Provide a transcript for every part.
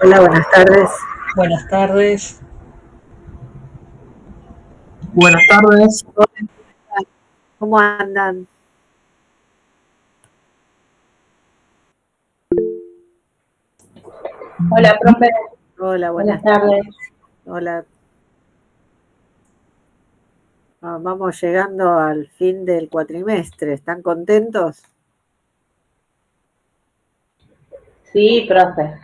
Hola, buenas tardes. Buenas tardes. Buenas tardes. ¿Cómo andan? Hola, profe. Hola, Buenas tardes. Hola. Vamos llegando al fin del cuatrimestre. ¿Están contentos? Sí, profe.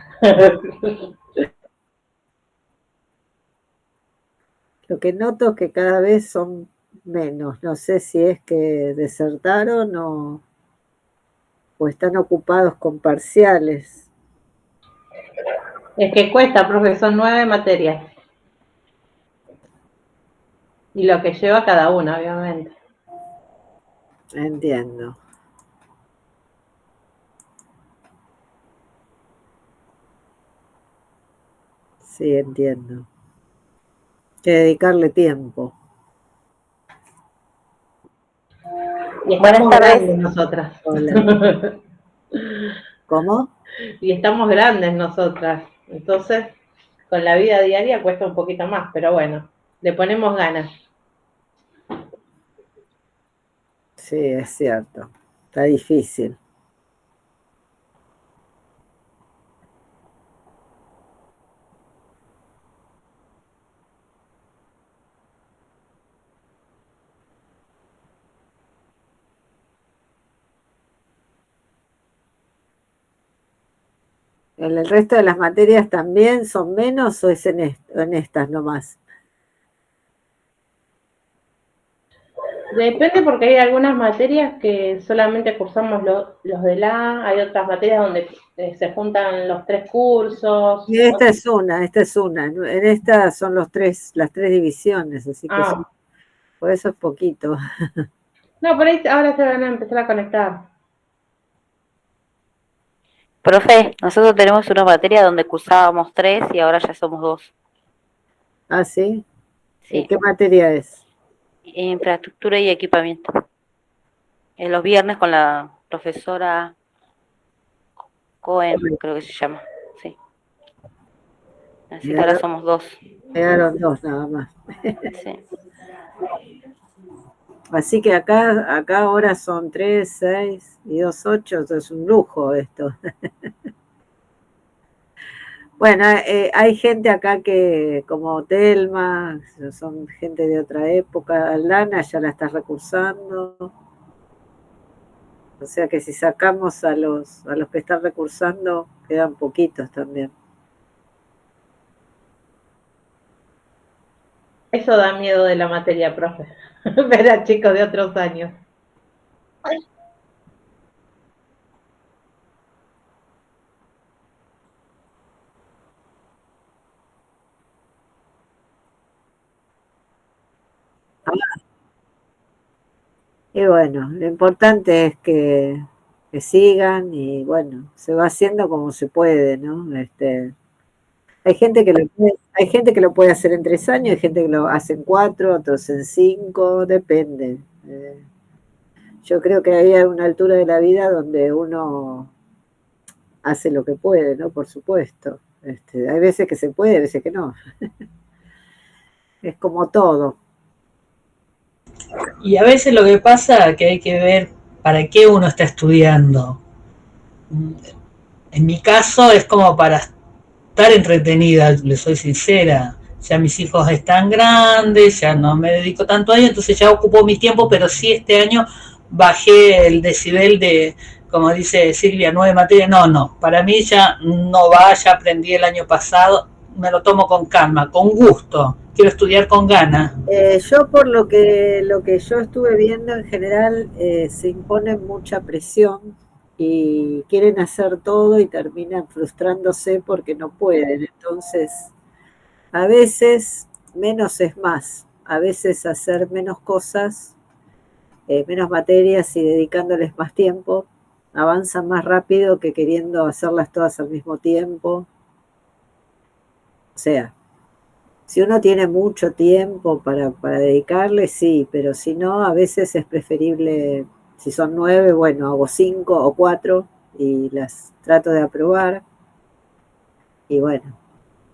Lo que noto es que cada vez son menos. No sé si es que desertaron o están ocupados con parciales. Es que cuesta, profe, son 9 materias. Y lo que lleva cada una, obviamente. Entiendo. Sí, entiendo. Hay que dedicarle tiempo. Y Buenas estamos tardes. grandes nosotras. Hola. ¿Cómo? Y estamos grandes nosotras. Entonces, con la vida diaria cuesta un poquito más, pero bueno, le ponemos ganas. Sí, es cierto. Está difícil. ¿En el resto de las materias también son menos o es en estas nomás? Depende porque hay algunas materias que solamente cursamos los de la, hay otras materias donde se juntan los 3 cursos. Y esta es una. En esta son las tres divisiones, así que Ah, por eso es poquito. no, por ahí ahora se van a empezar a conectar. Profe, nosotros tenemos una materia donde cursábamos 3 y ahora ya somos 2. ¿Ah, sí? Sí, ¿Qué materia es? infraestructura y equipamiento. En los viernes con la profesora Cohen, creo que se llama. Sí, así que ahora Quedaron, somos 2. quedaron dos nada más. Sí. Así que acá ahora son 3, 6 y 2, 8. Es un lujo esto. Bueno, hay gente acá que, como Telma, son gente de otra época. Aldana ya la está recursando. O sea que si sacamos a los que están recursando, quedan poquitos también. Eso da miedo de la materia, profe. Ver a chicos de otros años. Y bueno, lo importante es que sigan y bueno, se va haciendo como se puede, ¿no? Hay gente que lo puede hacer en 3 años, hay gente que lo hace en 4, otros en 5, depende. Yo creo que hay una altura de la vida donde uno hace lo que puede, ¿no? Por supuesto. Hay veces que se puede, hay veces que no. Es como todo. Y a veces lo que pasa es que hay que ver para qué uno está estudiando. En mi caso es como para estar entretenida, le soy sincera. Ya mis hijos están grandes, ya no me dedico tanto a ellos, entonces ya ocupó mi tiempo, pero sí este año bajé el decibel de, como dice Silvia, 9 materias. No, no, para mí ya no va, ya aprendí el año pasado, me lo tomo con calma, con gusto, quiero estudiar con ganas. Yo por lo que yo estuve viendo en general, se impone mucha presión y quieren hacer todo y terminan frustrándose porque no pueden. Entonces, a veces menos es más. A veces hacer menos cosas, menos materias y dedicándoles más tiempo, avanzan más rápido que queriendo hacerlas todas al mismo tiempo. O sea, si uno tiene mucho tiempo para dedicarle, sí, pero si no, a veces es preferible, si son 9, bueno, hago 5 o 4 y las trato de aprobar. Y bueno,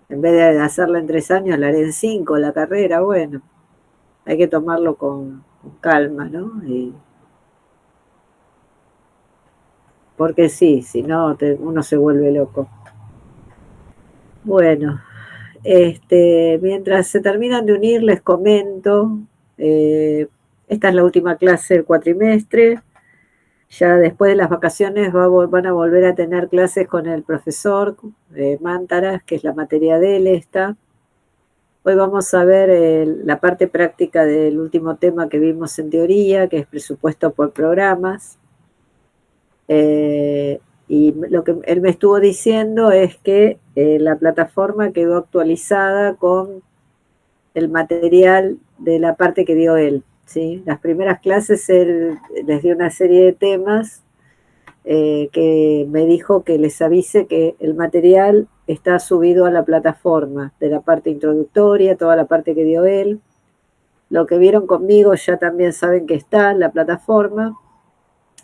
en vez de hacerla en 3 años, la haré en 5, la carrera. Bueno, hay que tomarlo con calma, ¿no? Porque sí, si no, uno se vuelve loco. Bueno, mientras se terminan de unir, les comento, esta es la última clase del cuatrimestre. Ya después de las vacaciones van a volver a tener clases con el profesor Mántaras, que es la materia de él esta. Hoy vamos a ver la parte práctica del último tema que vimos en teoría, que es presupuesto por programas. Y lo que él me estuvo diciendo es que la plataforma quedó actualizada con el material de la parte que dio él, ¿sí? Las primeras clases él les dio una serie de temas que me dijo que les avise que el material está subido a la plataforma, de la parte introductoria, toda la parte que dio él. Lo que vieron conmigo ya también saben que está en la plataforma,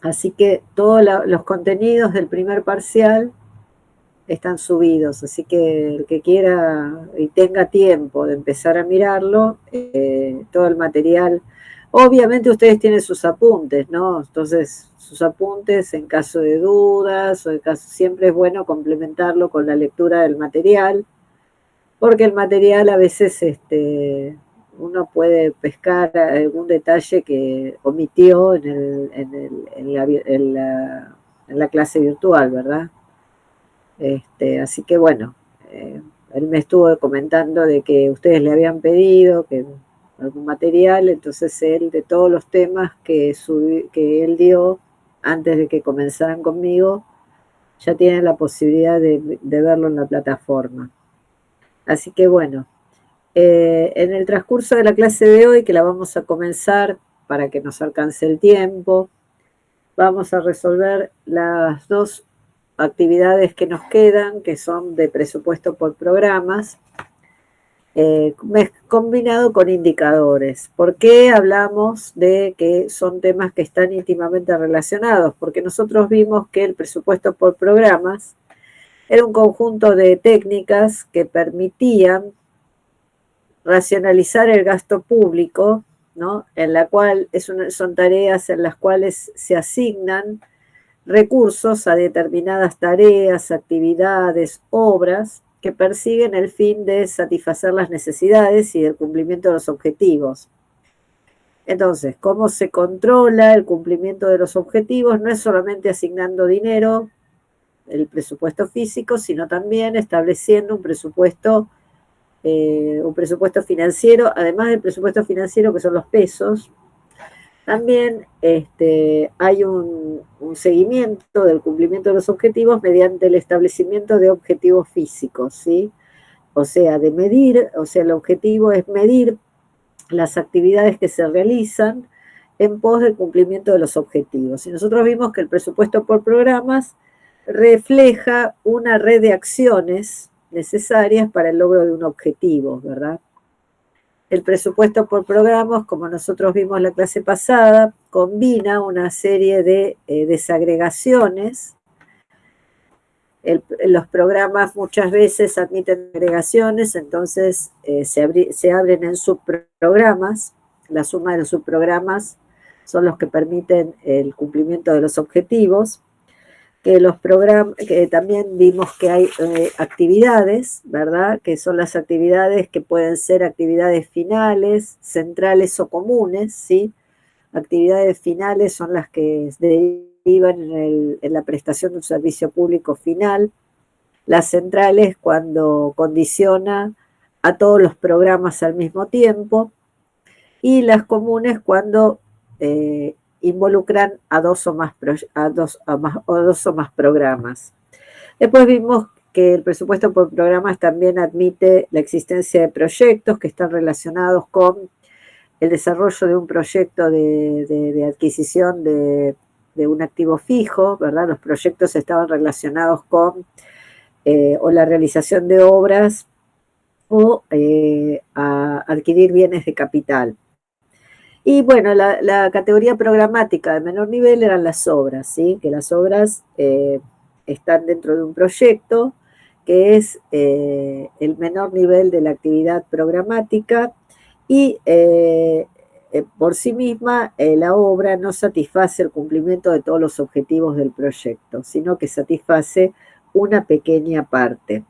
así que todos los contenidos del primer parcial están subidos, así que el que quiera y tenga tiempo de empezar a mirarlo, todo el material, obviamente ustedes tienen sus apuntes, ¿no? Entonces, sus apuntes en caso de dudas o en caso, siempre es bueno complementarlo con la lectura del material, porque el material a veces uno puede pescar algún detalle que omitió en la clase virtual, ¿verdad? Así que bueno, él me estuvo comentando de que ustedes le habían pedido que algún material, entonces él de todos los temas que él dio antes de que comenzaran conmigo, ya tienen la posibilidad de verlo en la plataforma. Así que bueno, en el transcurso de la clase de hoy, que la vamos a comenzar para que nos alcance el tiempo, vamos a resolver las 2 actividades que nos quedan, que son de presupuesto por programas, combinado con indicadores. ¿Por qué hablamos de que son temas que están íntimamente relacionados? Porque nosotros vimos que el presupuesto por programas era un conjunto de técnicas que permitían racionalizar el gasto público, ¿no? En la cual son tareas en las cuales se asignan recursos a determinadas tareas, actividades, obras que persiguen el fin de satisfacer las necesidades y el cumplimiento de los objetivos. Entonces, ¿cómo se controla el cumplimiento de los objetivos? No es solamente asignando dinero, el presupuesto físico, sino también estableciendo un presupuesto financiero, además del presupuesto financiero que son los pesos. También hay un seguimiento del cumplimiento de los objetivos mediante el establecimiento de objetivos físicos, ¿sí? O sea, de medir, o sea, el objetivo es medir las actividades que se realizan en pos del cumplimiento de los objetivos. Y nosotros vimos que el presupuesto por programas refleja una red de acciones necesarias para el logro de un objetivo, ¿verdad? El presupuesto por programas, como nosotros vimos la clase pasada, combina una serie de desagregaciones. Los programas muchas veces admiten agregaciones, entonces se abren en subprogramas. La suma de los subprogramas son los que permiten el cumplimiento de los objetivos. Que también vimos que hay actividades, ¿verdad? Que son las actividades que pueden ser actividades finales, centrales o comunes, ¿sí? Actividades finales son las que derivan en la prestación de un servicio público final. Las centrales cuando condiciona a todos los programas al mismo tiempo. Y las comunes cuando involucran a dos o más programas. Después vimos que el presupuesto por programas también admite la existencia de proyectos que están relacionados con el desarrollo de un proyecto de adquisición de un activo fijo, ¿verdad? Los proyectos estaban relacionados con o la realización de obras o a adquirir bienes de capital. Y bueno, la categoría programática de menor nivel eran las obras, ¿sí? Que las obras están dentro de un proyecto que es el menor nivel de la actividad programática y por sí misma la obra no satisface el cumplimiento de todos los objetivos del proyecto, sino que satisface una pequeña parte.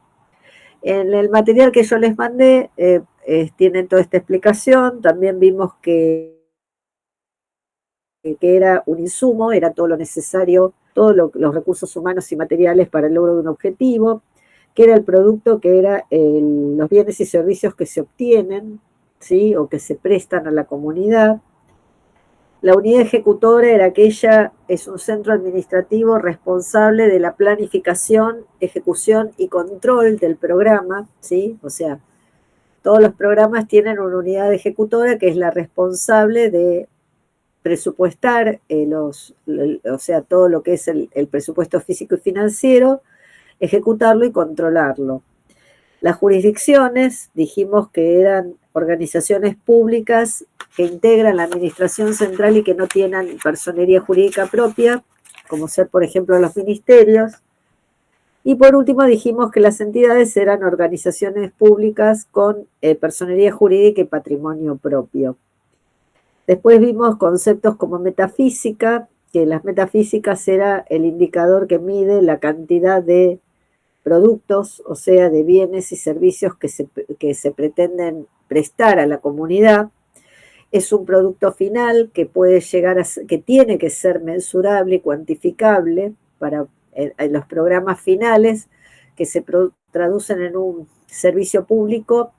En el material que yo les mandé tienen toda esta explicación. También vimos que era un insumo, era todo lo necesario, todos los recursos humanos y materiales para el logro de un objetivo, que era el producto, que era los bienes y servicios que se obtienen, ¿sí? O que se prestan a la comunidad. La unidad ejecutora era aquella, es un centro administrativo responsable de la planificación, ejecución y control del programa, ¿sí? O sea, todos los programas tienen una unidad ejecutora que es la responsable de presupuestar o sea, todo lo que es el presupuesto físico y financiero, ejecutarlo y controlarlo. Las jurisdicciones, dijimos que eran organizaciones públicas que integran la administración central y que no tienen personería jurídica propia, como ser, por ejemplo, los ministerios. Y por último dijimos que las entidades eran organizaciones públicas con personería jurídica y patrimonio propio. Después vimos conceptos como metafísica, que las metafísicas era el indicador que mide la cantidad de productos, o sea, de bienes y servicios que se pretenden prestar a la comunidad. Es un producto final que puede llegar que tiene que ser mensurable y cuantificable para en los programas finales que se traducen en un servicio público.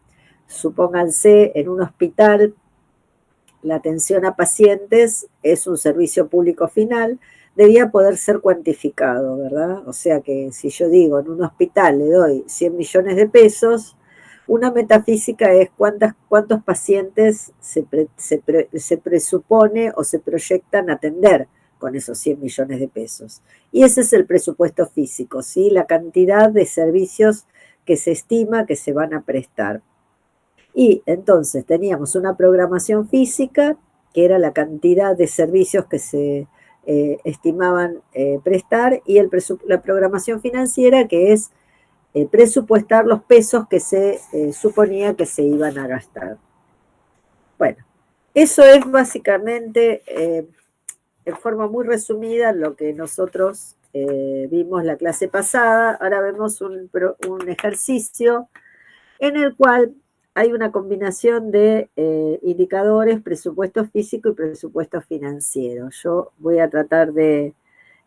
Supónganse en un hospital, la atención a pacientes es un servicio público final, debía poder ser cuantificado, ¿verdad? O sea que si yo digo en un hospital le doy 100 millones de pesos, una metafísica es cuántos pacientes se presupone o se proyectan atender con esos 100 millones de pesos. Y ese es el presupuesto físico, ¿sí? La cantidad de servicios que se estima que se van a prestar. Y entonces teníamos una programación física, que era la cantidad de servicios que se estimaban prestar, y la programación financiera, que es presupuestar los pesos que se suponía que se iban a gastar. Bueno, eso es básicamente, en forma muy resumida, lo que nosotros vimos la clase pasada. Ahora vemos un ejercicio en el cual hay una combinación de indicadores, presupuesto físico y presupuesto financiero. Yo voy a tratar de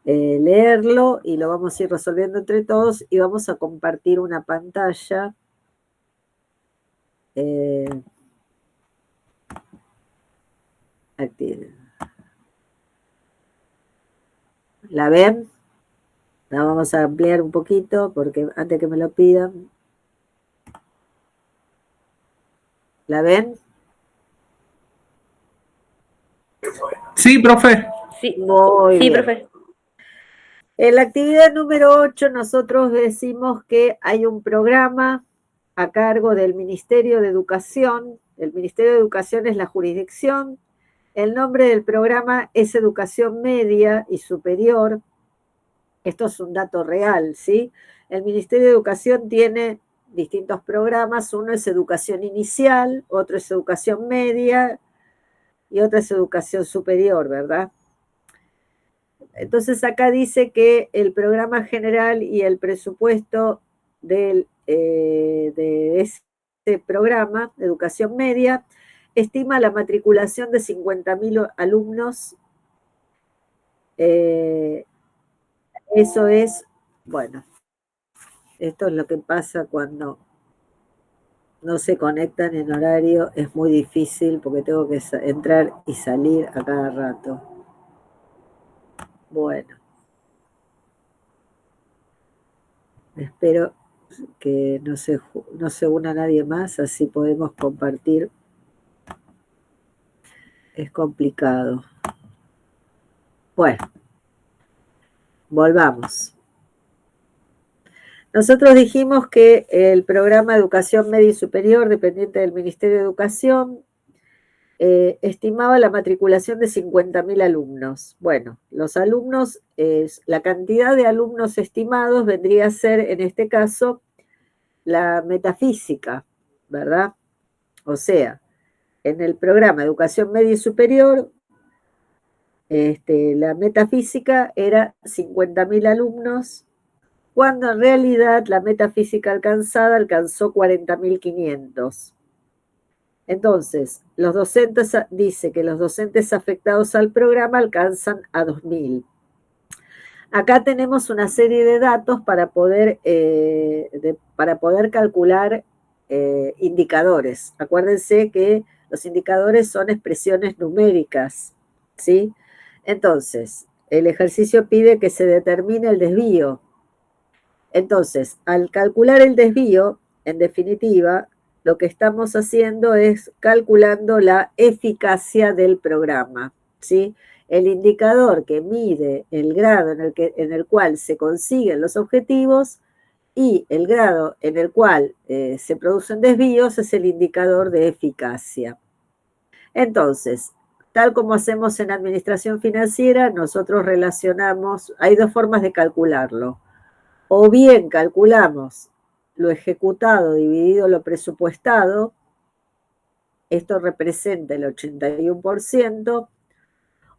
leerlo y lo vamos a ir resolviendo entre todos y vamos a compartir una pantalla. ¿La ven? La vamos a ampliar un poquito porque antes que me lo pidan. ¿La ven? Sí, profe. Sí, Muy sí, bien. profe. En la actividad número 8 nosotros decimos que hay un programa a cargo del Ministerio de Educación. El Ministerio de Educación es la jurisdicción. El nombre del programa es Educación Media y Superior. Esto es un dato real, ¿sí? El Ministerio de Educación tiene distintos programas. Uno es Educación Inicial, otro es Educación Media y otro es Educación Superior, ¿verdad? Entonces acá dice que el programa general y el presupuesto de este programa, de educación media, estima la matriculación de 50.000 alumnos. Eso es, bueno, esto es lo que pasa cuando no se conectan en horario, es muy difícil porque tengo que entrar y salir a cada rato. Bueno. Espero que no se una nadie más, así podemos compartir. Es complicado. Bueno, volvamos. Nosotros dijimos que el programa de Educación Media y Superior, dependiente del Ministerio de Educación, estimaba la matriculación de 50.000 alumnos. Bueno, los alumnos, la cantidad de alumnos estimados vendría a ser, en este caso, la metafísica, ¿verdad? O sea, en el programa Educación Media y Superior, la metafísica era 50.000 alumnos, cuando en realidad la metafísica alcanzada alcanzó 40.500. Entonces, dice que los docentes afectados al programa alcanzan a 2.000. Acá tenemos una serie de datos para poder calcular indicadores. Acuérdense que los indicadores son expresiones numéricas, ¿sí? Entonces, el ejercicio pide que se determine el desvío. Entonces, al calcular el desvío, en definitiva, lo que estamos haciendo es calculando la eficacia del programa, ¿sí? El indicador que mide el grado en el cual se consiguen los objetivos y el grado en el cual se producen desvíos es el indicador de eficacia. Entonces, tal como hacemos en administración financiera, nosotros relacionamos, hay dos formas de calcularlo. O bien calculamos lo ejecutado dividido lo presupuestado, esto representa el 81%,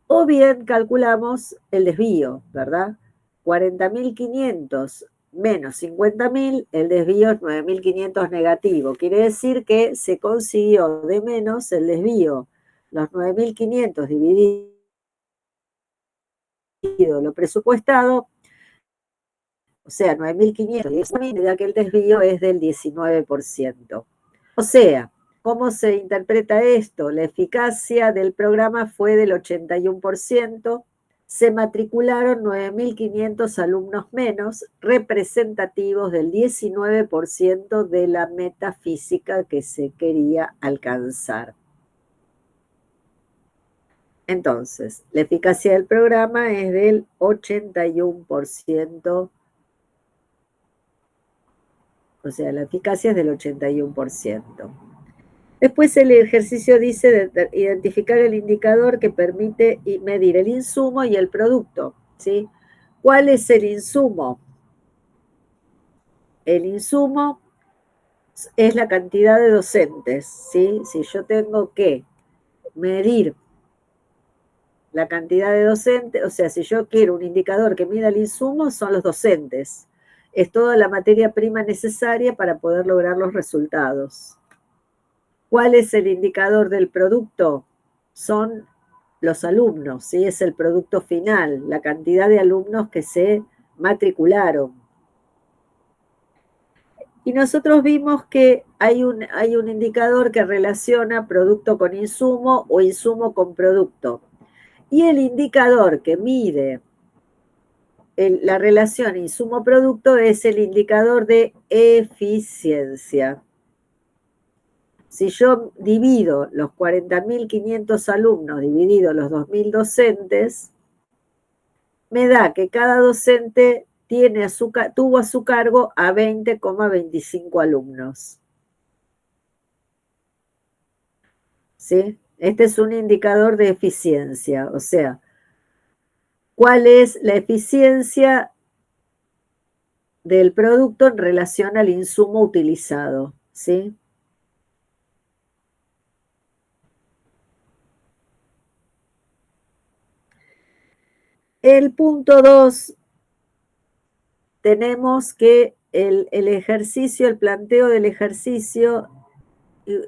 o bien calculamos el desvío, ¿verdad? 40.500 menos 50.000, el desvío es 9.500 negativo. Quiere decir que se consiguió de menos el desvío, los 9.500 dividido lo presupuestado, o sea, 9.500, ya que el desvío es del 19%. O sea, ¿cómo se interpreta esto? La eficacia del programa fue del 81%, se matricularon 9.500 alumnos menos, representativos del 19% de la metafísica que se quería alcanzar. Entonces, la eficacia del programa es del 81%. O sea, la eficacia es del 81%. Después el ejercicio dice identificar el indicador que permite medir el insumo y el producto, ¿sí? ¿Cuál es el insumo? El insumo es la cantidad de docentes, ¿sí? Si yo tengo que medir la cantidad de docentes, o sea, si yo quiero un indicador que mida el insumo, son los docentes. Es toda la materia prima necesaria para poder lograr los resultados. ¿Cuál es el indicador del producto? Son los alumnos, ¿sí? Es el producto final, la cantidad de alumnos que se matricularon. Y nosotros vimos que hay un indicador que relaciona producto con insumo o insumo con producto. Y el indicador que mide la relación insumo-producto es el indicador de eficiencia. Si yo divido los 40.500 alumnos dividido los 2.000 docentes, me da que cada docente tuvo a su cargo a 20,25 alumnos. ¿Sí? Este es un indicador de eficiencia, o sea, ¿cuál es la eficiencia del producto en relación al insumo utilizado? ¿Sí? El punto 2, tenemos que el ejercicio, el planteo del ejercicio,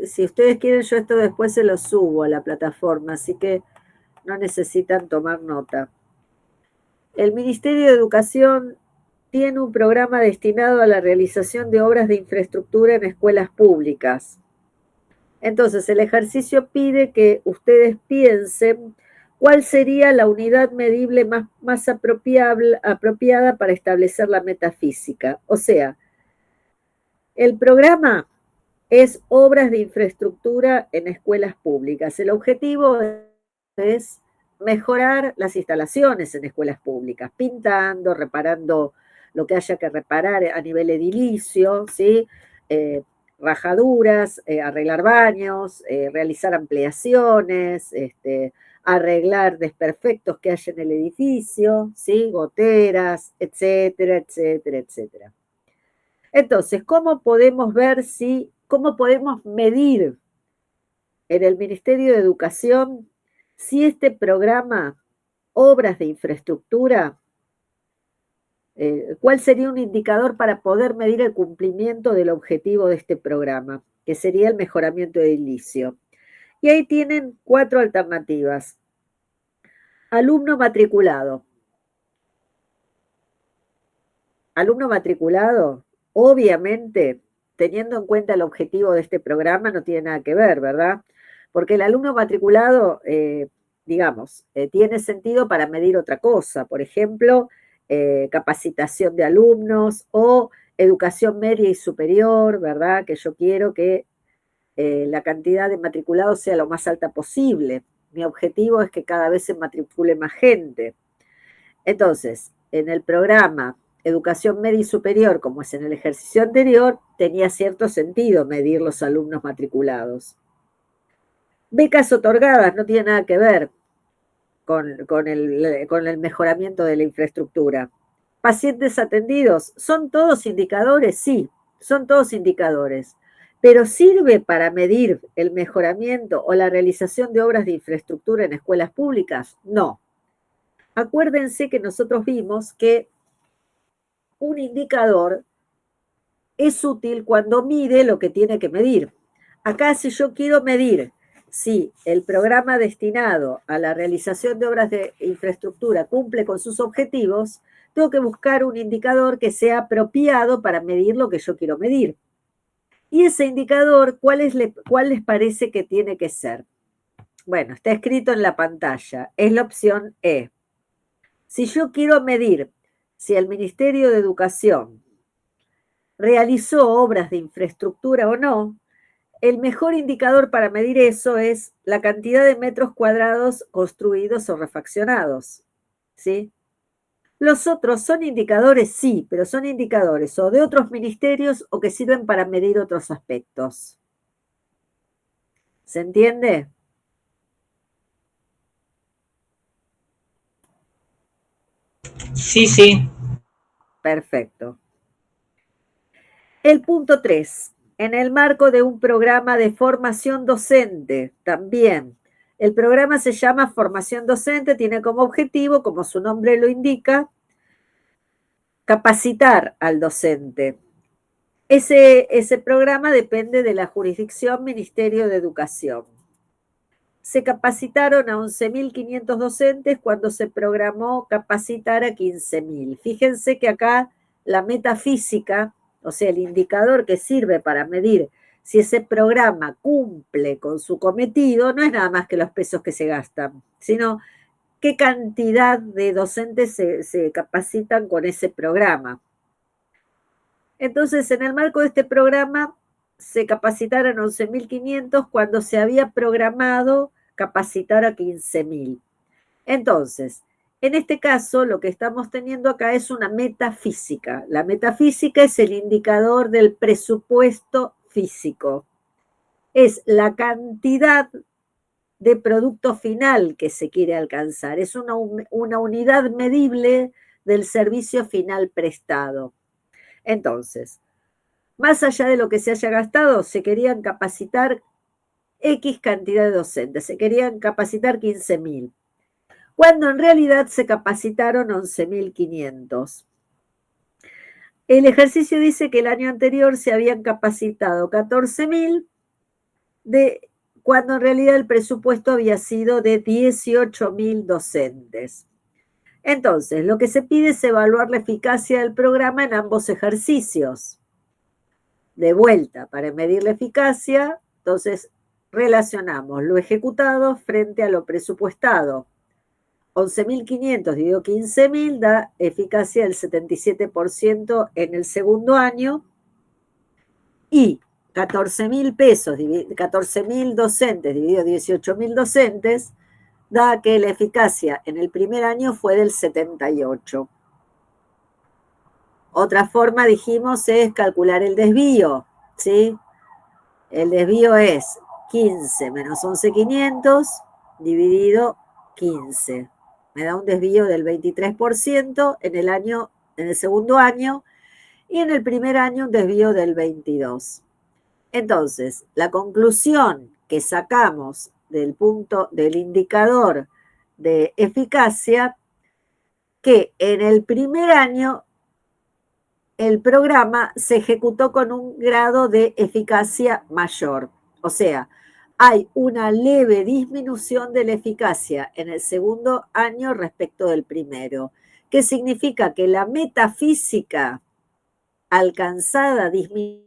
si ustedes quieren yo esto después se lo subo a la plataforma, así que no necesitan tomar nota. El Ministerio de Educación tiene un programa destinado a la realización de obras de infraestructura en escuelas públicas. Entonces, el ejercicio pide que ustedes piensen cuál sería la unidad medible más apropiada para establecer la metafísica. O sea, el programa es obras de infraestructura en escuelas públicas. El objetivo es mejorar las instalaciones en escuelas públicas, pintando, reparando lo que haya que reparar a nivel edilicio, ¿sí? rajaduras, arreglar baños, realizar ampliaciones, arreglar desperfectos que haya en el edificio, ¿sí? Goteras, etcétera, etcétera, etcétera. Entonces, ¿cómo podemos cómo podemos medir en el Ministerio de Educación si este programa, obras de infraestructura, cuál sería un indicador para poder medir el cumplimiento del objetivo de este programa, que sería el mejoramiento edilicio? Y ahí tienen 4 alternativas. Alumno matriculado. Alumno matriculado, obviamente, teniendo en cuenta el objetivo de este programa, no tiene nada que ver, ¿verdad? Porque el alumno matriculado, digamos, tiene sentido para medir otra cosa, por ejemplo, capacitación de alumnos o educación media y superior, ¿verdad? Que yo quiero que la cantidad de matriculados sea lo más alta posible. Mi objetivo es que cada vez se matricule más gente. Entonces, en el programa Educación Media y Superior, como es en el ejercicio anterior, tenía cierto sentido medir los alumnos matriculados. Becas otorgadas no tiene nada que ver con el mejoramiento de la infraestructura. Pacientes atendidos, ¿son todos indicadores? Sí, son todos indicadores. Pero ¿sirve para medir el mejoramiento o la realización de obras de infraestructura en escuelas públicas? No. Acuérdense que nosotros vimos que un indicador es útil cuando mide lo que tiene que medir. Acá, si yo quiero medir si el programa destinado a la realización de obras de infraestructura cumple con sus objetivos, tengo que buscar un indicador que sea apropiado para medir lo que yo quiero medir. Y ese indicador, ¿cuál les parece que tiene que ser? Bueno, está escrito en la pantalla. Es la opción E. Si yo quiero medir si el Ministerio de Educación realizó obras de infraestructura o no, el mejor indicador para medir eso es la cantidad de metros cuadrados construidos o refaccionados, ¿sí? Los otros son indicadores, sí, pero son indicadores o de otros ministerios o que sirven para medir otros aspectos. ¿Se entiende? Sí, sí. Perfecto. El punto 3. En el marco de un programa de formación docente, también. El programa se llama Formación Docente, tiene como objetivo, como su nombre lo indica, capacitar al docente. Ese programa depende de la jurisdicción Ministerio de Educación. Se capacitaron a 11.500 docentes cuando se programó capacitar a 15.000. Fíjense que acá la metafísica, o sea, el indicador que sirve para medir si ese programa cumple con su cometido, no es nada más que los pesos que se gastan, sino qué cantidad de docentes se capacitan con ese programa. Entonces, en el marco de este programa, se capacitaron 11.500 cuando se había programado capacitar a 15.000. Entonces, en este caso, lo que estamos teniendo acá es una metafísica. La metafísica es el indicador del presupuesto físico. Es la cantidad de producto final que se quiere alcanzar. Es una unidad medible del servicio final prestado. Entonces, más allá de lo que se haya gastado, se querían capacitar X cantidad de docentes, se querían capacitar 15.000, cuando en realidad se capacitaron 11.500. El ejercicio dice que el año anterior se habían capacitado 14.000, cuando en realidad el presupuesto había sido de 18.000 docentes. Entonces, lo que se pide es evaluar la eficacia del programa en ambos ejercicios. De vuelta, para medir la eficacia, entonces relacionamos lo ejecutado frente a lo presupuestado. 11.500 dividido 15.000 da eficacia del 77% en el segundo año y 14.000 pesos, 14.000 docentes dividido 18.000 docentes da que la eficacia en el primer año fue del 78%. Otra forma, dijimos, es calcular el desvío, ¿sí? El desvío es 15 menos 11.500 dividido 15. Me da un desvío del 23% en el segundo año, y en el primer año un desvío del 22%. Entonces, la conclusión que sacamos del indicador de eficacia, que en el primer año el programa se ejecutó con un grado de eficacia mayor. O sea, hay una leve disminución de la eficacia en el segundo año respecto del primero, que significa que la metafísica alcanzada disminuyó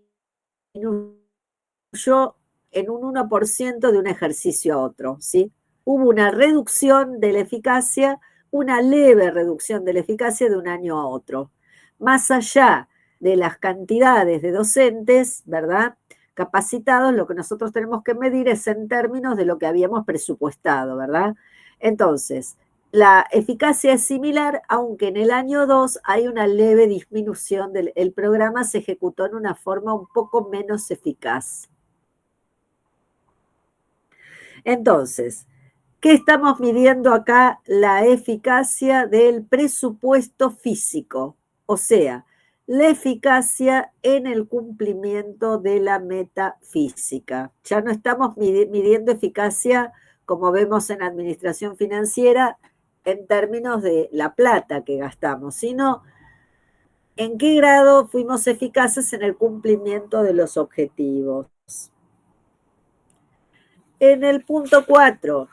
en un 1% de un ejercicio a otro, ¿sí? Hubo una reducción de la eficacia, una leve reducción de la eficacia de un año a otro. Más allá de las cantidades de docentes, ¿verdad?, capacitados, lo que nosotros tenemos que medir es en términos de lo que habíamos presupuestado, ¿verdad? Entonces, la eficacia es similar, aunque en el año 2 hay una leve disminución el programa se ejecutó en una forma un poco menos eficaz. Entonces, ¿qué estamos midiendo acá? La eficacia del presupuesto físico, o sea, la eficacia en el cumplimiento de la meta física. Ya no estamos midiendo eficacia, como vemos en administración financiera, en términos de la plata que gastamos, sino en qué grado fuimos eficaces en el cumplimiento de los objetivos. En el punto 4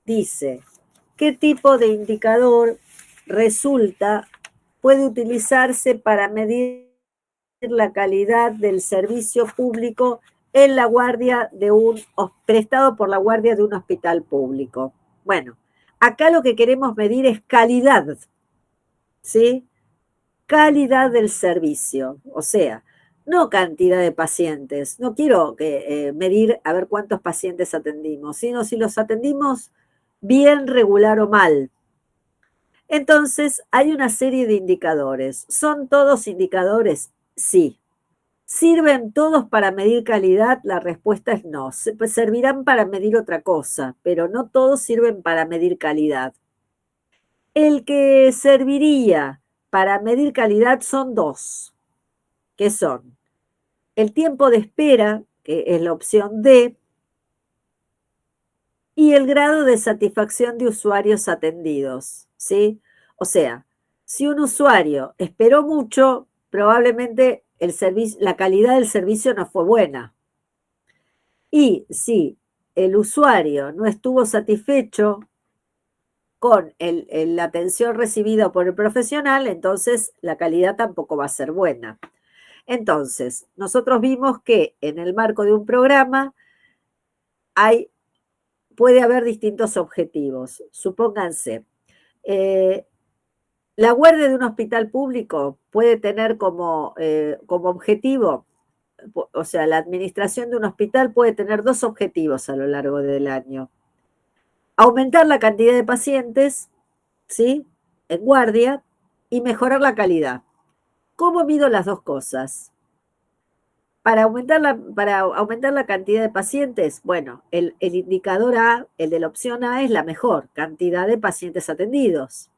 dice, ¿qué tipo de indicador puede utilizarse para medir la calidad del servicio público en la guardia prestado por la guardia de un hospital público? Bueno, acá lo que queremos medir es calidad, ¿sí? Calidad del servicio, o sea, no cantidad de pacientes. No quiero medir a ver cuántos pacientes atendimos, sino si los atendimos bien, regular o mal. Entonces, hay una serie de indicadores. ¿Son todos indicadores? Sí. ¿Sirven todos para medir calidad? La respuesta es no. Servirán para medir otra cosa, pero no todos sirven para medir calidad. El que serviría para medir calidad son dos, que son el tiempo de espera, que es la opción D, y el grado de satisfacción de usuarios atendidos, ¿sí? O sea, si un usuario esperó mucho, probablemente la calidad del servicio no fue buena. Y si el usuario no estuvo satisfecho con la atención recibida por el profesional, entonces la calidad tampoco va a ser buena. Entonces, nosotros vimos que en el marco de un programa puede haber distintos objetivos. Supónganse, la guardia de un hospital público puede tener como objetivo, o sea, la administración de un hospital puede tener dos objetivos a lo largo del año. Aumentar la cantidad de pacientes, ¿sí?, en guardia, y mejorar la calidad. ¿Cómo mido las dos cosas? Para aumentar la cantidad de pacientes, bueno, el indicador A, el de la opción A, es la mejor, cantidad de pacientes atendidos.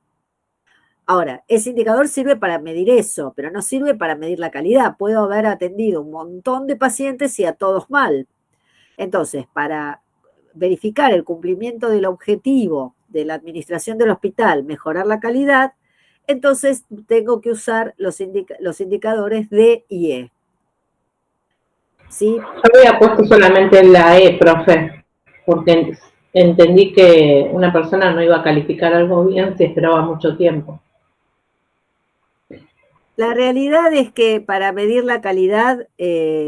Ahora, ese indicador sirve para medir eso, pero no sirve para medir la calidad. Puedo haber atendido un montón de pacientes y a todos mal. Entonces, para verificar el cumplimiento del objetivo de la administración del hospital, mejorar la calidad, entonces tengo que usar los indicadores D y E. ¿Sí? Yo había puesto solamente la E, profe, porque entendí que una persona no iba a calificar algo bien si esperaba mucho tiempo. La realidad es que para medir la calidad,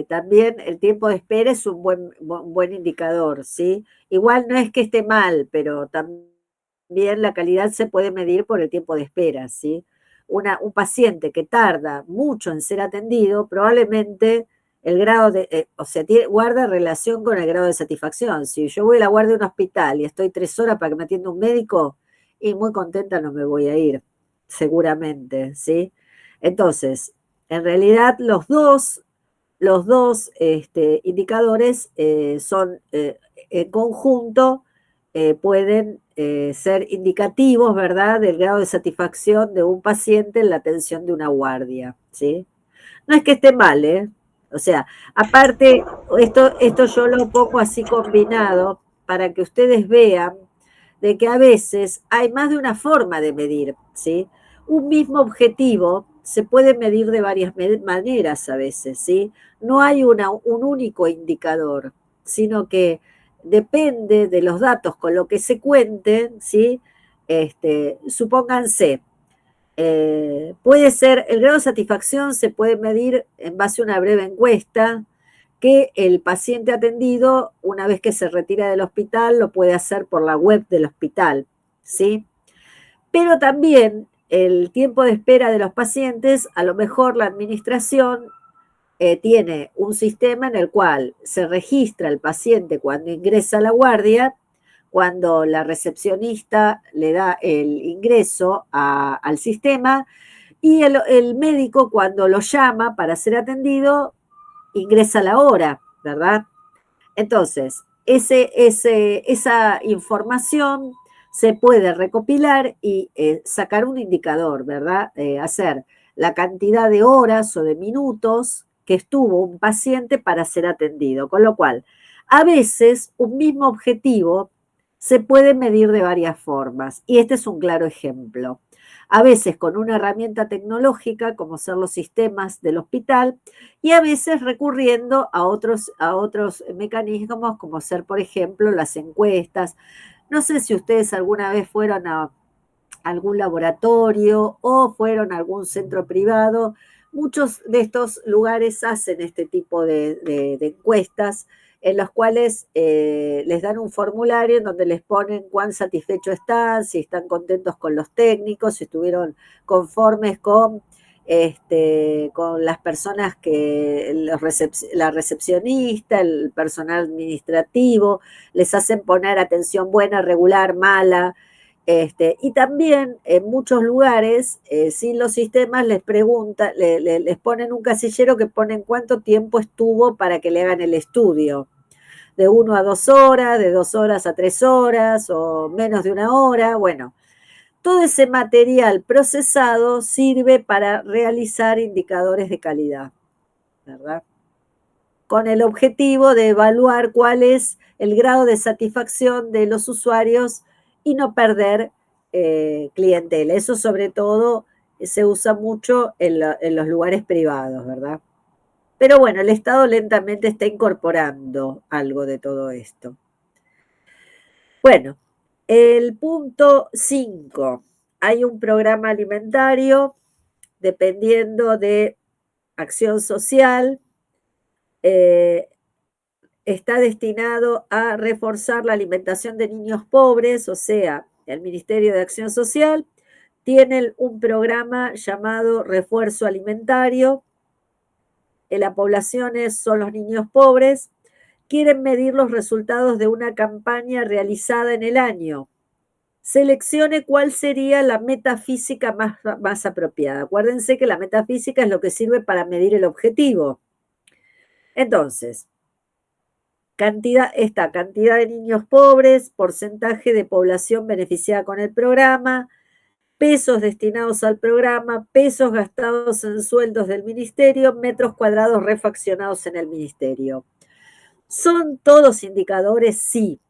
también el tiempo de espera es un buen indicador, ¿sí? Igual no es que esté mal, pero también la calidad se puede medir por el tiempo de espera, ¿sí? Un paciente que tarda mucho en ser atendido, probablemente el grado guarda relación con el grado de satisfacción. Si yo voy a la guardia de un hospital y estoy 3 horas para que me atienda un médico, y muy contenta no me voy a ir, seguramente, ¿sí? Entonces, en realidad los dos los dos indicadores son en conjunto, pueden ser indicativos, ¿verdad?, del grado de satisfacción de un paciente en la atención de una guardia, ¿sí? No es que esté mal, ¿eh? O sea, aparte, esto yo lo pongo así combinado para que ustedes vean de que a veces hay más de una forma de medir, ¿sí? Un mismo objetivo se puede medir de varias maneras a veces, ¿sí? No hay un único indicador, sino que depende de los datos con lo que se cuenten, ¿sí? Supónganse, puede ser, el grado de satisfacción se puede medir en base a una breve encuesta que el paciente atendido, una vez que se retira del hospital, lo puede hacer por la web del hospital, ¿sí? Pero también el tiempo de espera de los pacientes, a lo mejor la administración tiene un sistema en el cual se registra el paciente cuando ingresa a la guardia, cuando la recepcionista le da el ingreso al sistema, y el médico cuando lo llama para ser atendido ingresa la hora, ¿verdad? Entonces, esa información se puede recopilar y sacar un indicador, ¿verdad? Hacer la cantidad de horas o de minutos que estuvo un paciente para ser atendido. Con lo cual, a veces un mismo objetivo se puede medir de varias formas y este es un claro ejemplo. A veces con una herramienta tecnológica, como son los sistemas del hospital, y a veces recurriendo a otros mecanismos, como ser, por ejemplo, las encuestas. No sé si ustedes alguna vez fueron a algún laboratorio o fueron a algún centro privado. Muchos de estos lugares hacen este tipo de encuestas en los cuales les dan un formulario en donde les ponen cuán satisfechos están, si están contentos con los técnicos, si estuvieron conformes con las personas la recepcionista, el personal administrativo, les hacen poner atención buena, regular, mala. Y también en muchos lugares, sin los sistemas, les preguntan, les ponen un casillero que ponen cuánto tiempo estuvo para que le hagan el estudio. De 1 a 2 horas, de 2 horas a 3 horas, o menos de 1 hora. Bueno, todo ese material procesado sirve para realizar indicadores de calidad, ¿verdad? Con el objetivo de evaluar cuál es el grado de satisfacción de los usuarios y no perder clientela. Eso sobre todo se usa mucho en los lugares privados, ¿verdad? Pero bueno, el Estado lentamente está incorporando algo de todo esto. Bueno, el punto 5. Hay un programa alimentario dependiendo de acción social. Está destinado a reforzar la alimentación de niños pobres, o sea, el Ministerio de Acción Social tiene un programa llamado Refuerzo Alimentario. La población son los niños pobres. Quieren medir los resultados de una campaña realizada en el año. Seleccione cuál sería la metafísica más apropiada. Acuérdense que la metafísica es lo que sirve para medir el objetivo. Entonces, cantidad de niños pobres, porcentaje de población beneficiada con el programa, pesos destinados al programa, pesos gastados en sueldos del ministerio, metros cuadrados refaccionados en el ministerio. ¿Son todos indicadores? Sí,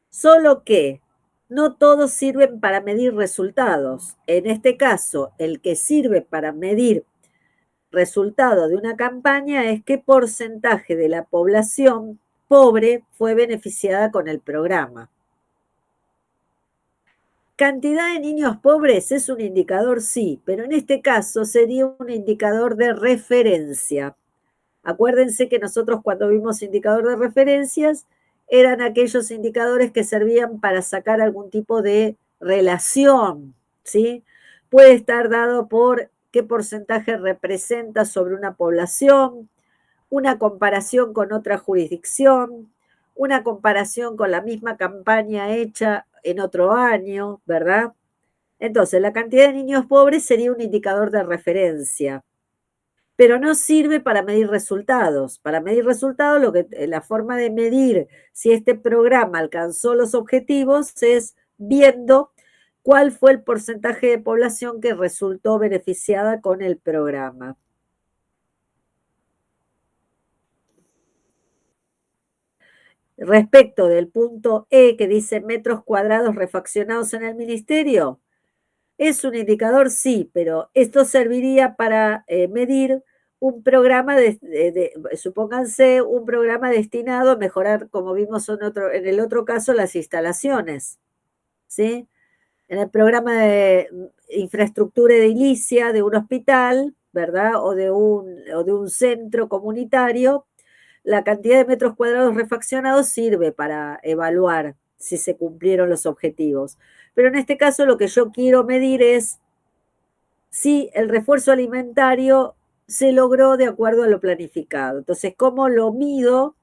solo que no todos sirven para medir resultados. En este caso, el que sirve para medir resultado de una campaña es qué porcentaje de la población pobre fue beneficiada con el programa. Cantidad de niños pobres es un indicador, sí, pero en este caso sería un indicador de referencia. Acuérdense que nosotros cuando vimos indicador de referencias eran aquellos indicadores que servían para sacar algún tipo de relación, ¿sí? Puede estar dado por qué porcentaje representa sobre una población, una comparación con otra jurisdicción, una comparación con la misma campaña hecha en otro año, ¿verdad? Entonces, la cantidad de niños pobres sería un indicador de referencia. pero no sirve para medir resultados. Para medir resultados, la forma de medir si este programa alcanzó los objetivos es viendo cuál fue el porcentaje de población que resultó beneficiada con el programa. Respecto del punto E que dice metros cuadrados refaccionados en el ministerio, es un indicador, sí, pero esto serviría para medir un programa, supónganse, un programa destinado a mejorar, como vimos en el otro caso, las instalaciones, ¿sí? En el programa de infraestructura edilicia de un hospital, ¿verdad? O de un centro comunitario, la cantidad de metros cuadrados refaccionados sirve para evaluar si se cumplieron los objetivos. Pero en este caso lo que yo quiero medir es si el refuerzo alimentario se logró de acuerdo a lo planificado. Entonces, ¿cómo lo mido?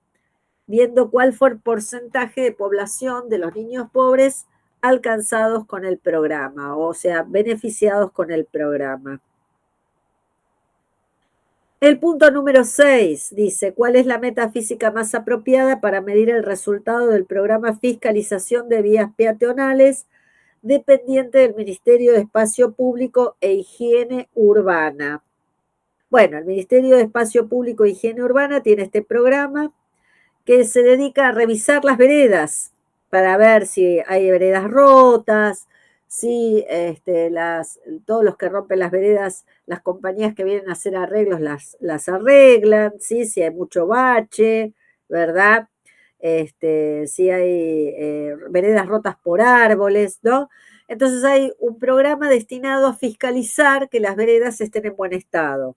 Viendo cuál fue el porcentaje de población de los niños pobres alcanzados con el programa, o sea, beneficiados con el programa. El punto número 6 dice, ¿cuál es la meta física más apropiada para medir el resultado del programa Fiscalización de Vías Peatonales dependiente del Ministerio de Espacio Público e Higiene Urbana? Bueno, el Ministerio de Espacio Público e Higiene Urbana tiene este programa que se dedica a revisar las veredas para ver si hay veredas rotas, si todos los que rompen las veredas, las compañías que vienen a hacer arreglos las arreglan, ¿sí? Si hay mucho bache, ¿verdad? Si hay veredas rotas por árboles, ¿no? Entonces hay un programa destinado a fiscalizar que las veredas estén en buen estado.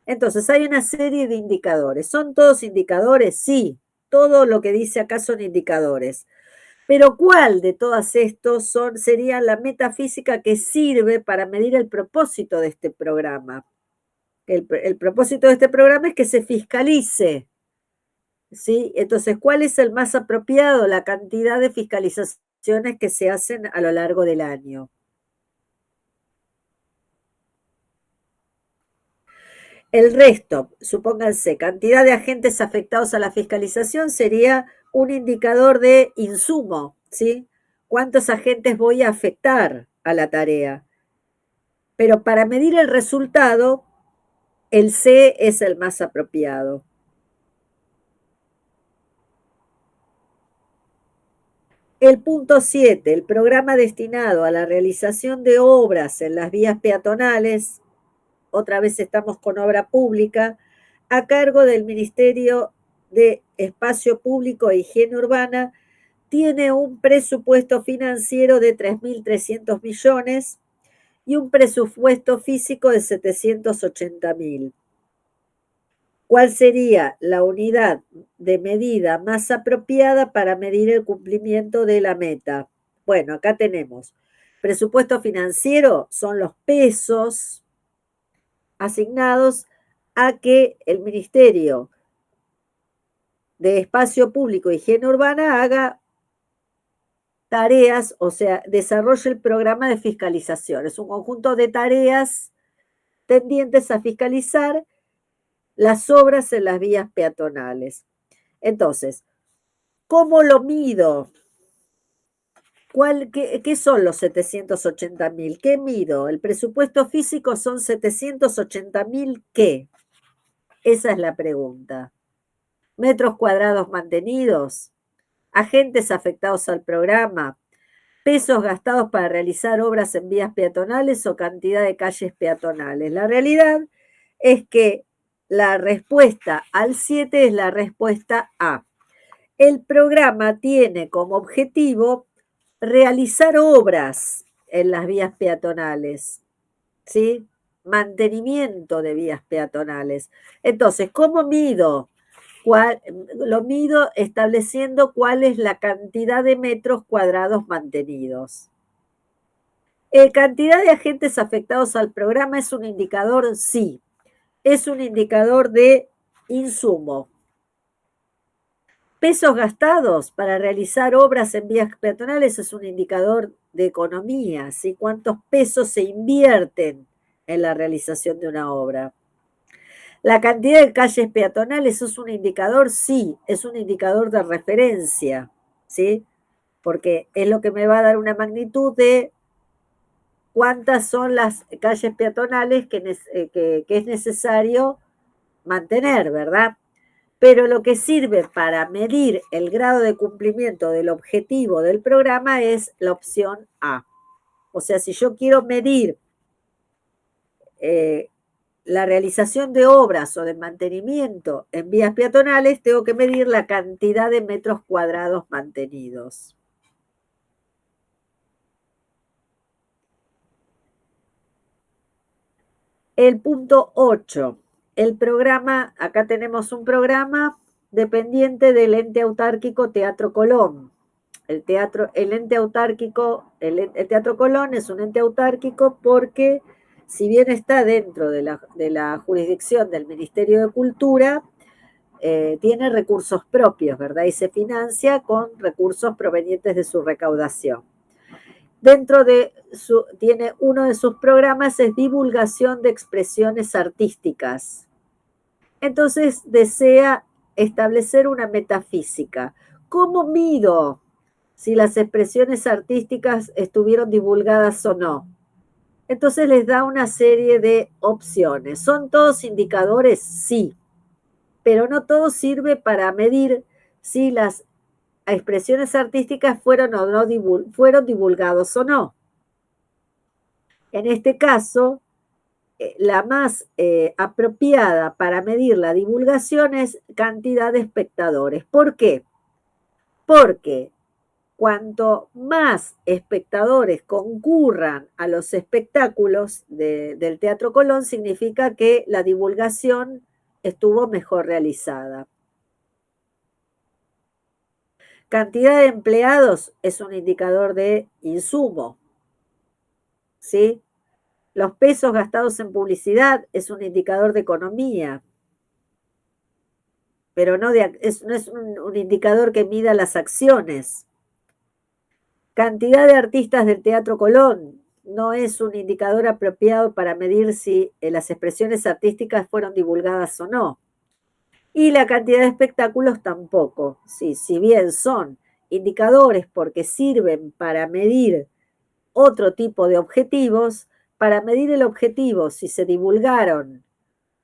Entonces hay una serie de indicadores. ¿Son todos indicadores? Sí, todo lo que dice acá son indicadores. Pero ¿cuál de todos estos sería la metafísica que sirve para medir el propósito de este programa? El propósito de este programa es que se fiscalice, ¿sí? Entonces, ¿cuál es el más apropiado? La cantidad de fiscalizaciones que se hacen a lo largo del año. El resto, supónganse, cantidad de agentes afectados a la fiscalización sería un indicador de insumo, ¿sí? ¿Cuántos agentes voy a afectar a la tarea? Pero para medir el resultado, el C es el más apropiado. El punto 7, el programa destinado a la realización de obras en las vías peatonales, otra vez estamos con obra pública, a cargo del Ministerio de Espacio Público e Higiene Urbana, tiene un presupuesto financiero de 3.300 millones y un presupuesto físico de 780.000. ¿Cuál sería la unidad de medida más apropiada para medir el cumplimiento de la meta? Bueno, acá tenemos presupuesto financiero, son los pesos asignados a que el Ministerio de Espacio Público e Higiene Urbana haga tareas, o sea, desarrolle el programa de fiscalización. Es un conjunto de tareas tendientes a fiscalizar las obras en las vías peatonales. Entonces, ¿cómo lo mido? ¿Qué son los 780.000? ¿Qué mido? El presupuesto físico son 780.000, ¿qué? Esa es la pregunta. ¿Metros cuadrados mantenidos? ¿Agentes afectados al programa? ¿Pesos gastados para realizar obras en vías peatonales o cantidad de calles peatonales? La realidad es que la respuesta al 7 es la respuesta A. El programa tiene como objetivo realizar obras en las vías peatonales, ¿sí? Mantenimiento de vías peatonales. Entonces, ¿cómo mido? Lo mido estableciendo cuál es la cantidad de metros cuadrados mantenidos. ¿Cantidad de agentes afectados al programa es un indicador? Sí. Es un indicador de insumo. Pesos gastados para realizar obras en vías peatonales es un indicador de economía, ¿sí? ¿Cuántos pesos se invierten en la realización de una obra? La cantidad de calles peatonales es un indicador, sí, es un indicador de referencia, ¿sí? Porque es lo que me va a dar una magnitud de cuántas son las calles peatonales que es necesario mantener, ¿verdad? Pero lo que sirve para medir el grado de cumplimiento del objetivo del programa es la opción A. O sea, si yo quiero medir la realización de obras o de mantenimiento en vías peatonales, tengo que medir la cantidad de metros cuadrados mantenidos. El punto 8. El programa, acá tenemos un programa dependiente del ente autárquico Teatro Colón. El ente autárquico, el Teatro Colón es un ente autárquico porque, si bien está dentro de la jurisdicción del Ministerio de Cultura, tiene recursos propios, ¿verdad? Y se financia con recursos provenientes de su recaudación. Dentro de tiene uno de sus programas es divulgación de expresiones artísticas. Entonces desea establecer una metafísica. ¿Cómo mido si las expresiones artísticas estuvieron divulgadas o no? Entonces les da una serie de opciones. ¿Son todos indicadores? Sí, pero no todo sirve para medir si las expresiones artísticas fueron divulgados o no. En este caso, la más apropiada para medir la divulgación es cantidad de espectadores. ¿Por qué? Porque cuanto más espectadores concurran a los espectáculos del Teatro Colón, significa que la divulgación estuvo mejor realizada. Cantidad de empleados es un indicador de insumo, ¿sí? Los pesos gastados en publicidad es un indicador de economía, pero no es un indicador que mida las acciones. Cantidad de artistas del Teatro Colón no es un indicador apropiado para medir si las expresiones artísticas fueron divulgadas o no. Y la cantidad de espectáculos tampoco. Sí, si bien son indicadores porque sirven para medir otro tipo de objetivos, para medir el objetivo, si se divulgaron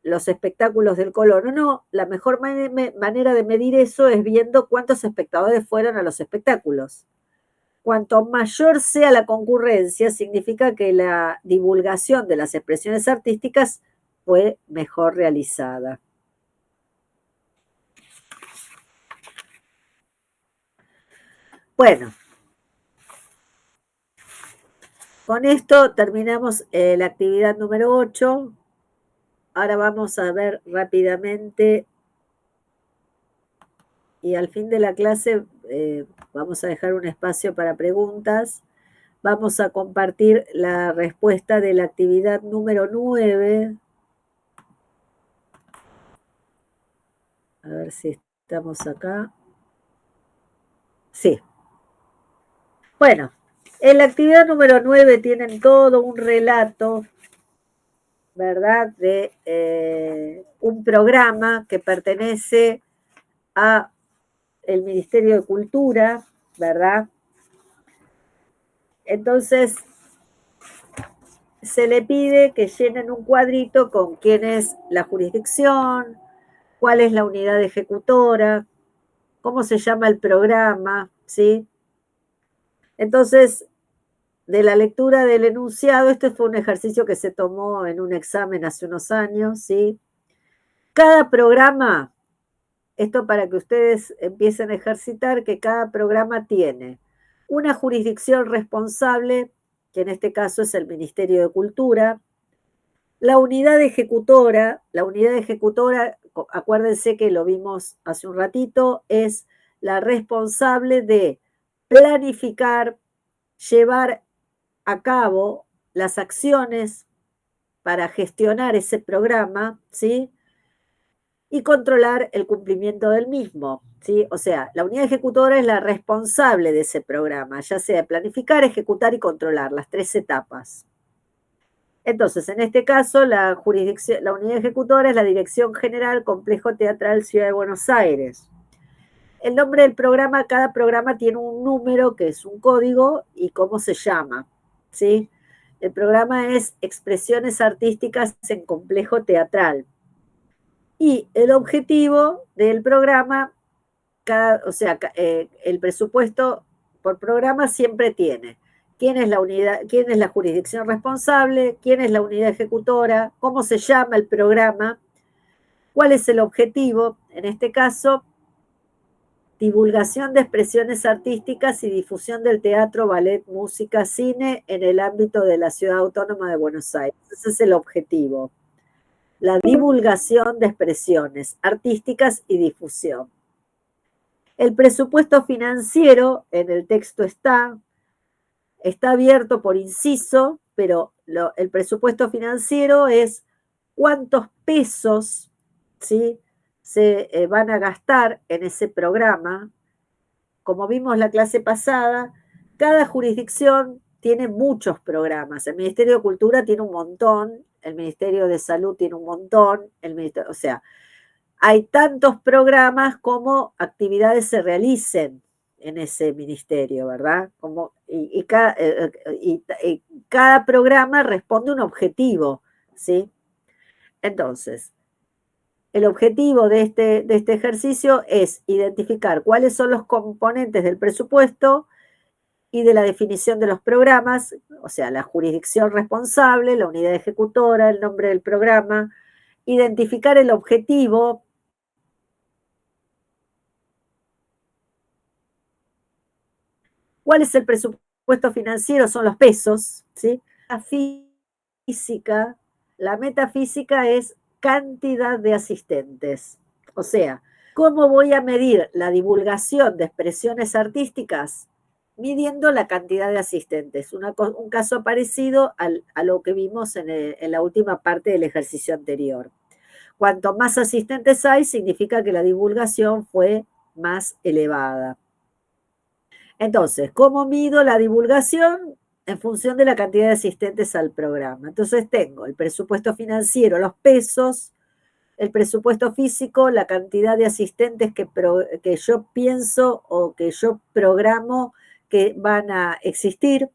los espectáculos del Colón o no, la mejor manera de medir eso es viendo cuántos espectadores fueron a los espectáculos. Cuanto mayor sea la concurrencia, significa que la divulgación de las expresiones artísticas fue mejor realizada. Bueno, con esto terminamos la actividad número 8. Ahora vamos a ver rápidamente y al fin de la clase vamos a dejar un espacio para preguntas. Vamos a compartir la respuesta de la actividad número 9. A ver si estamos acá. Sí. Bueno, en la actividad número 9 tienen todo un relato, ¿verdad? De un programa que pertenece a el Ministerio de Cultura, ¿verdad? Entonces, se le pide que llenen un cuadrito con quién es la jurisdicción, cuál es la unidad ejecutora, cómo se llama el programa, ¿sí? Entonces, de la lectura del enunciado, este fue un ejercicio que se tomó en un examen hace unos años, ¿sí? Cada programa, esto para que ustedes empiecen a ejercitar, que cada programa tiene una jurisdicción responsable, que en este caso es el Ministerio de Cultura, la unidad ejecutora, acuérdense que lo vimos hace un ratito, es la responsable de planificar, llevar a cabo las acciones para gestionar ese programa, ¿sí? Y controlar el cumplimiento del mismo, ¿sí? O sea, la unidad ejecutora es la responsable de ese programa, ya sea planificar, ejecutar y controlar, las 3 etapas. Entonces, en este caso, la unidad ejecutora es la Dirección General Complejo Teatral Ciudad de Buenos Aires. El nombre del programa, cada programa tiene un número que es un código y cómo se llama, ¿sí? El programa es Expresiones Artísticas en Complejo Teatral. Y el objetivo del programa, el presupuesto por programa siempre tiene quién es la jurisdicción responsable, quién es la unidad ejecutora, cómo se llama el programa, cuál es el objetivo, en este caso, divulgación de expresiones artísticas y difusión del teatro, ballet, música, cine en el ámbito de la Ciudad Autónoma de Buenos Aires. Ese es el objetivo. La divulgación de expresiones artísticas y difusión. El presupuesto financiero, en el texto está abierto por inciso, pero el presupuesto financiero es cuántos pesos, ¿sí?, se van a gastar en ese programa. Como vimos la clase pasada, cada jurisdicción tiene muchos programas. El Ministerio de Cultura tiene un montón, el Ministerio de Salud tiene un montón, o sea, hay tantos programas como actividades se realicen en ese ministerio, ¿verdad? Y cada programa responde a un objetivo, ¿sí? Entonces, el objetivo de este ejercicio es identificar cuáles son los componentes del presupuesto y de la definición de los programas, o sea, la jurisdicción responsable, la unidad ejecutora, el nombre del programa, identificar el objetivo. ¿Cuál es el presupuesto financiero? Son los pesos, ¿sí? La metafísica es cantidad de asistentes. O sea, ¿cómo voy a medir la divulgación de expresiones artísticas? Midiendo la cantidad de asistentes. Un caso parecido a lo que vimos en la última parte del ejercicio anterior. Cuanto más asistentes hay, significa que la divulgación fue más elevada. Entonces, ¿cómo mido la divulgación? En función de la cantidad de asistentes al programa. Entonces tengo el presupuesto financiero, los pesos, el presupuesto físico, la cantidad de asistentes que yo pienso o que yo programo que van a existir.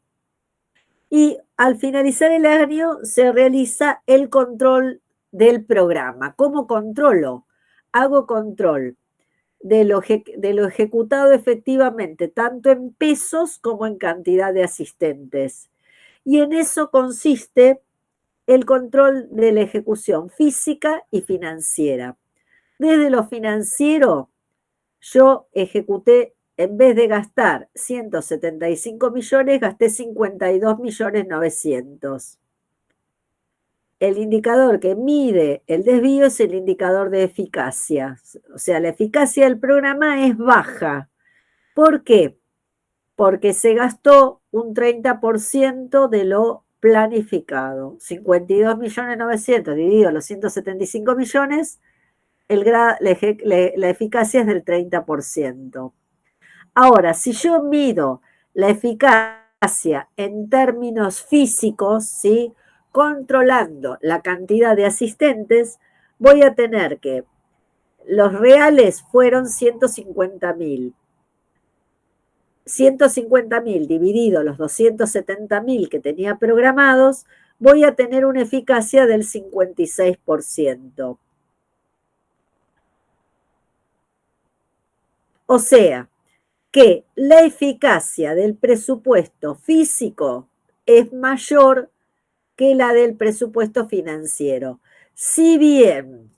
Y al finalizar el año se realiza el control del programa. ¿Cómo controlo? Hago control de lo ejecutado efectivamente, tanto en pesos como en cantidad de asistentes. Y en eso consiste el control de la ejecución física y financiera. Desde lo financiero, yo ejecuté, en vez de gastar 175 millones, gasté 52.900.000. El indicador que mide el desvío es el indicador de eficacia. O sea, la eficacia del programa es baja. ¿Por qué? Porque se gastó un 30% de lo planificado. 52.900.000 dividido los 175 millones, la eficacia es del 30%. Ahora, si yo mido la eficacia en términos físicos, ¿sí?, controlando la cantidad de asistentes, voy a tener que los reales fueron 150.000. 150.000 dividido los 270.000 que tenía programados, voy a tener una eficacia del 56%. O sea, que la eficacia del presupuesto físico es mayor que la del presupuesto financiero. Si bien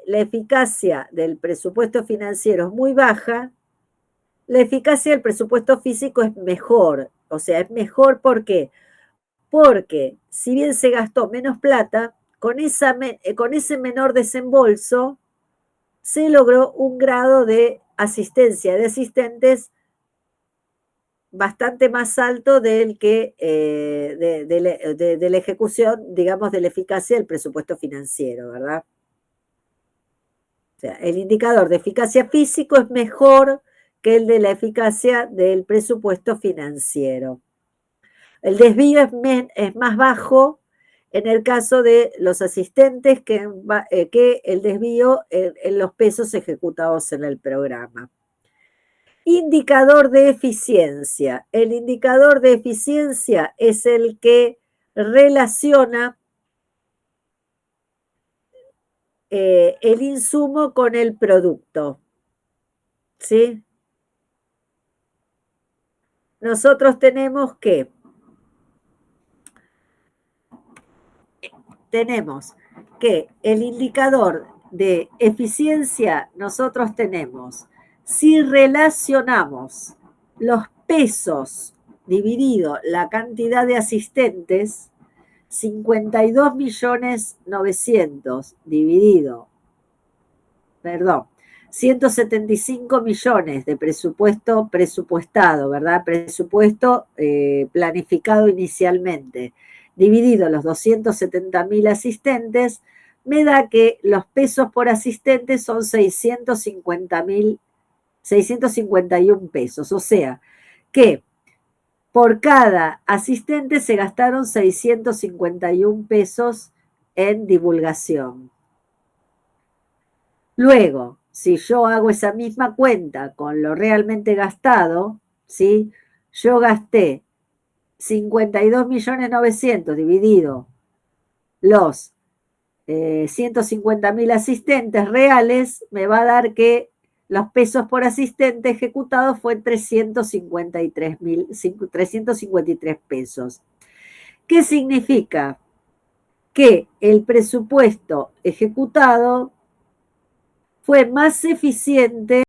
la eficacia del presupuesto financiero es muy baja, la eficacia del presupuesto físico es mejor. O sea, es mejor ¿por qué? Porque si bien se gastó menos plata, con ese menor desembolso se logró un grado de asistencia de asistentes bastante más alto del que de la ejecución, digamos, de la eficacia del presupuesto financiero, ¿verdad? O sea, el indicador de eficacia físico es mejor que el de la eficacia del presupuesto financiero. El desvío es más bajo en el caso de los asistentes, que el desvío en los pesos ejecutados en el programa. Indicador de eficiencia. El indicador de eficiencia es el que relaciona el insumo con el producto. ¿Sí? Nosotros tenemos que el indicador de eficiencia, nosotros tenemos, si relacionamos los pesos dividido la cantidad de asistentes, 52.900.000 dividido, 175 millones de presupuesto presupuestado, ¿verdad? Presupuesto planificado inicialmente, dividido los 270.000 asistentes, me da que los pesos por asistente son 651 pesos. O sea, que por cada asistente se gastaron 651 pesos en divulgación. Luego, si yo hago esa misma cuenta con lo realmente gastado, ¿sí? Yo gasté 52.900.000 dividido los 150.000 asistentes reales, me va a dar que los pesos por asistente ejecutados fue 353 pesos. ¿Qué significa? Que el presupuesto ejecutado fue más eficiente